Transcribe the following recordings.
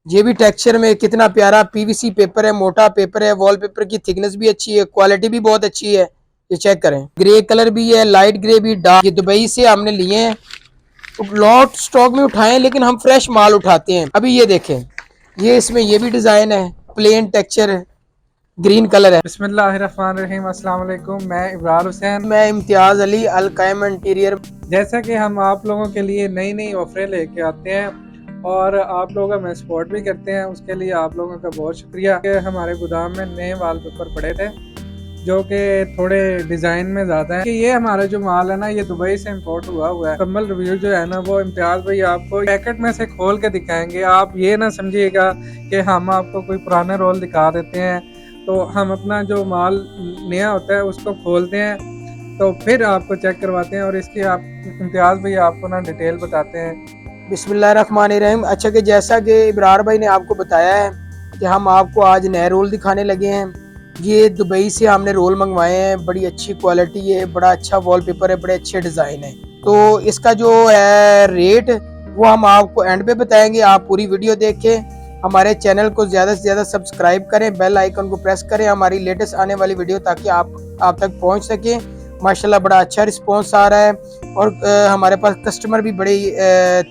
ये भी टेक्सचर में कितना प्यारा पीवीसी पेपर है, मोटा पेपर है, वॉलपेपर की थिकनेस भी अच्छी है, क्वालिटी भी बहुत अच्छी है। ये चेक करें, ग्रे कलर भी है, लाइट ग्रे भी, डार्क। ये दुबई से हमने लिए हैं, तो लॉट स्टॉक में उठाए, लेकिन हम फ्रेश माल उठाते हैं। अभी ये देखें, ये इसमें ये भी डिजाइन है, प्लेन टेक्सचर है, ग्रीन कलर है। बिस्मिल्लाहिर्रहमानिर्रहीम, अस्सलाम वालेकुम। मैं इब्रार हुसैन, मैं इम्तियाज अली, अल कायम इंटीरियर। जैसा कि हम आप लोगों के लिए नई नई ऑफरें लेके आते हैं और आप लोग हमें सपोर्ट भी करते हैं, उसके लिए आप लोगों का बहुत शुक्रिया। कि हमारे गोदाम में नए वॉलपेपर पड़े थे जो कि थोड़े डिज़ाइन में ज़्यादा है। कि ये हमारा जो माल है ना, ये दुबई से इंपोर्ट हुआ है। मुकम्मल रिव्यू जो है ना, वो इम्तियाज भाई आपको पैकेट में से खोल के दिखाएंगे। आप ये ना समझिएगा कि हम आपको कोई पुराने रोल दिखा देते हैं। तो हम अपना जो माल नया होता है उसको खोलते हैं, तो फिर आपको चेक करवाते हैं और इसकी आप इम्तियाज भाई आपको ना डिटेल बताते हैं। बिस्मिल्लाहिर्रहमानिर्रहीम। अच्छा, कि जैसा कि इब्रार भाई ने आपको बताया है कि हम आपको आज नए रोल दिखाने लगे हैं। ये दुबई से हमने रोल मंगवाए हैं, बड़ी अच्छी क्वालिटी है, बड़ा अच्छा वॉलपेपर है, बड़े अच्छे डिज़ाइन है। तो इसका जो है रेट वो हम आपको एंड पे बताएंगे। आप पूरी वीडियो देखें, हमारे चैनल को ज़्यादा से ज़्यादा सब्सक्राइब करें, बेल आइकन को प्रेस करें हमारी लेटेस्ट आने वाली वीडियो, ताकि आप तक पहुंच सके। माशाल्लाह बड़ा अच्छा रिस्पॉन्स आ रहा है और हमारे पास कस्टमर भी बड़ी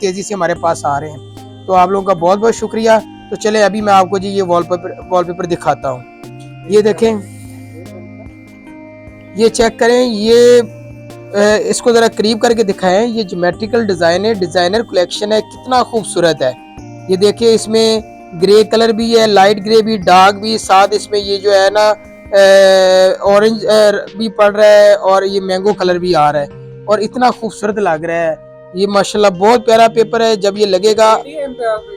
तेज़ी से हमारे पास आ रहे हैं। तो आप लोगों का बहुत बहुत शुक्रिया। तो चले अभी मैं आपको जी ये वॉलपेपर दिखाता हूँ। ये देखें, ये चेक करें, ये इसको ज़रा करीब करके दिखाएं। ये ज्योमेट्रिकल डिज़ाइन है, डिज़ाइनर कलेक्शन है, कितना खूबसूरत है। ये देखिए, इसमें ग्रे कलर भी है, लाइट ग्रे भी, डार्क भी, साथ इसमें ये जो है ना ऑरेंज भी पड़ रहा है और ये मैंगो कलर भी आ रहा है और इतना खूबसूरत लग रहा है। ये माशाल्लाह बहुत प्यारा पेपर है। जब ये लगेगा,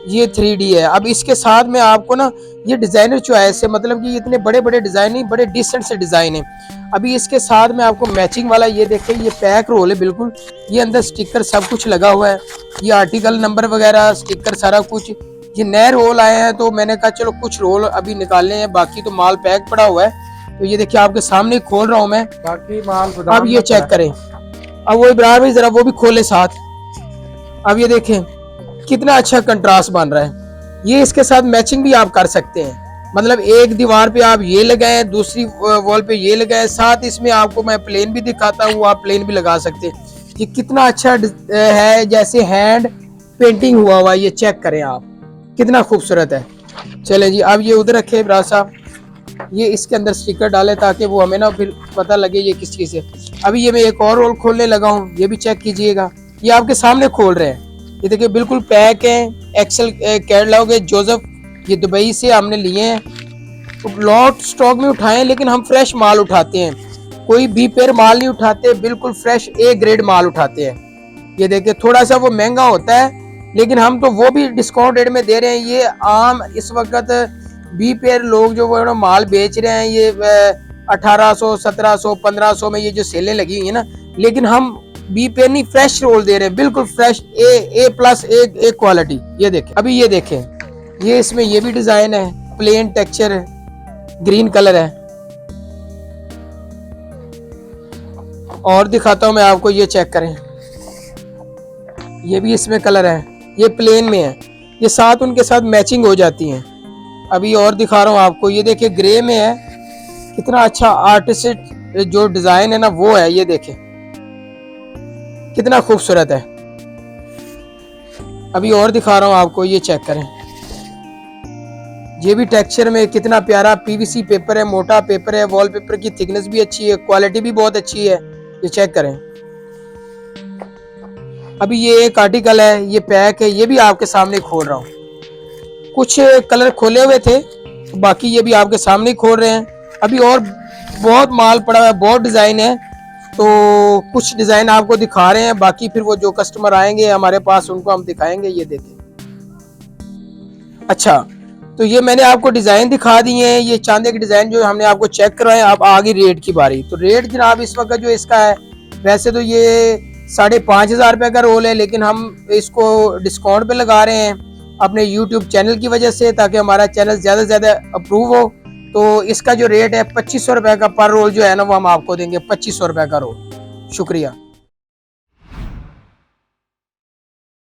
ये 3D है। अब इसके साथ में आपको ना ये डिजाइनर चॉइस है, मतलब कि इतने बड़े बड़े डिजाइन नहीं, बड़े डिसेंट से डिजाइन है। अभी इसके साथ में आपको मैचिंग वाला, ये देखिए, ये पैक रोल है बिल्कुल। ये अंदर स्टिकर सब कुछ लगा हुआ है, ये आर्टिकल नंबर वगैरह स्टिकर सारा कुछ। ये नए रोल आए हैं तो मैंने कहा चलो कुछ रोल अभी निकालने हैं, बाकी तो माल पैक पड़ा हुआ है। तो ये देखिए आपके सामने खोल रहा हूँ मैं, बाकी माल अब ये चेक करें। अब वो इब्रार भाई जरा वो भी खोले साथ। अब ये देखें कितना अच्छा कंट्रास्ट बन रहा है। ये इसके साथ मैचिंग भी आप कर सकते हैं, मतलब एक दीवार पे आप ये लगाए, दूसरी वॉल पे ये लगाए, साथ इसमें आपको मैं प्लेन भी दिखाता हूँ, आप प्लेन भी लगा सकते हैं। ये कितना अच्छा है, जैसे हैंड पेंटिंग हुआ हुआ। ये चेक करें आप, कितना खूबसूरत है। चलें जी, अब ये उधर रखे इब्रार साहब, ये इसके अंदर स्टिकर डाले ताकि वो हमें ना फिर पता लगे ये किस चीज़ है। अभी ये मैं एक और रोल खोलने लगा हूँ, ये भी चेक कीजिएगा। ये आपके सामने खोल रहे हैं, ये देखिए बिल्कुल पैक है। एक्सेल कैटलॉग है, जोसेफ, ये दुबई से हमने लिए हैं। तो लॉट स्टॉक में उठाए, लेकिन हम फ्रेश माल उठाते हैं, कोई बी पेयर माल नहीं उठाते, बिल्कुल फ्रेश ए ग्रेड माल उठाते हैं। ये देखिए थोड़ा सा वो महंगा होता है, लेकिन हम तो वो भी डिस्काउंट रेट में दे रहे हैं। ये आम इस वक्त बी पेयर लोग जो वो माल बेच रहे हैं, ये 1800, 1700, 1500 में ये जो सेलें लगी हुई है ना, लेकिन हम बी पेयर नहीं, फ्रेश रोल दे रहे हैं, बिल्कुल फ्रेश ए प्लस ए क्वालिटी। ये देखें, अभी ये देखें, ये इसमें ये भी डिजाइन है, प्लेन टेक्सचर है, ग्रीन कलर है। और दिखाता हूं मैं आपको, ये चेक करें, ये भी इसमें कलर है, ये प्लेन में है, ये साथ उनके साथ मैचिंग हो जाती हैं। अभी और दिखा रहा हूँ आपको, ये देखिए ग्रे में है, कितना अच्छा आर्टिस्ट जो डिजाइन है ना वो है। ये देखें कितना खूबसूरत है। अभी और दिखा रहा हूँ आपको, ये चेक करें, ये भी टेक्सचर में कितना प्यारा पीवीसी पेपर है, मोटा पेपर है, वॉलपेपर की थिकनेस भी अच्छी है, क्वालिटी भी बहुत अच्छी है। ये चेक करें। अभी ये एक आर्टिकल है, ये पैक है, ये भी आपके सामने खोल रहा हूँ। कुछ कलर खोले हुए थे, बाकी ये भी आपके सामने खोल रहे हैं। अभी और बहुत माल पड़ा हुआ है, बहुत डिज़ाइन है, तो कुछ डिज़ाइन आपको दिखा रहे हैं, बाकी फिर वो जो कस्टमर आएंगे हमारे पास उनको हम दिखाएंगे। ये देखें, अच्छा, तो ये मैंने आपको डिज़ाइन दिखा दिए हैं, ये चांदे के डिज़ाइन जो हमने आपको चेक करवाए। अब आगे रेट की बारी। तो रेट जनाब इस वक्त जो इसका है, वैसे तो ये 5,500 रुपये का रोल है, लेकिन हम इसको डिस्काउंट पे लगा रहे हैं अपने YouTube चैनल की वजह से, ताकि हमारा चैनल ज़्यादा से ज़्यादा अप्रूव हो। तो इसका जो रेट है 2500 रुपये का पर रोल जो है ना, वो हम आपको देंगे 2500 रुपये का रोल। शुक्रिया।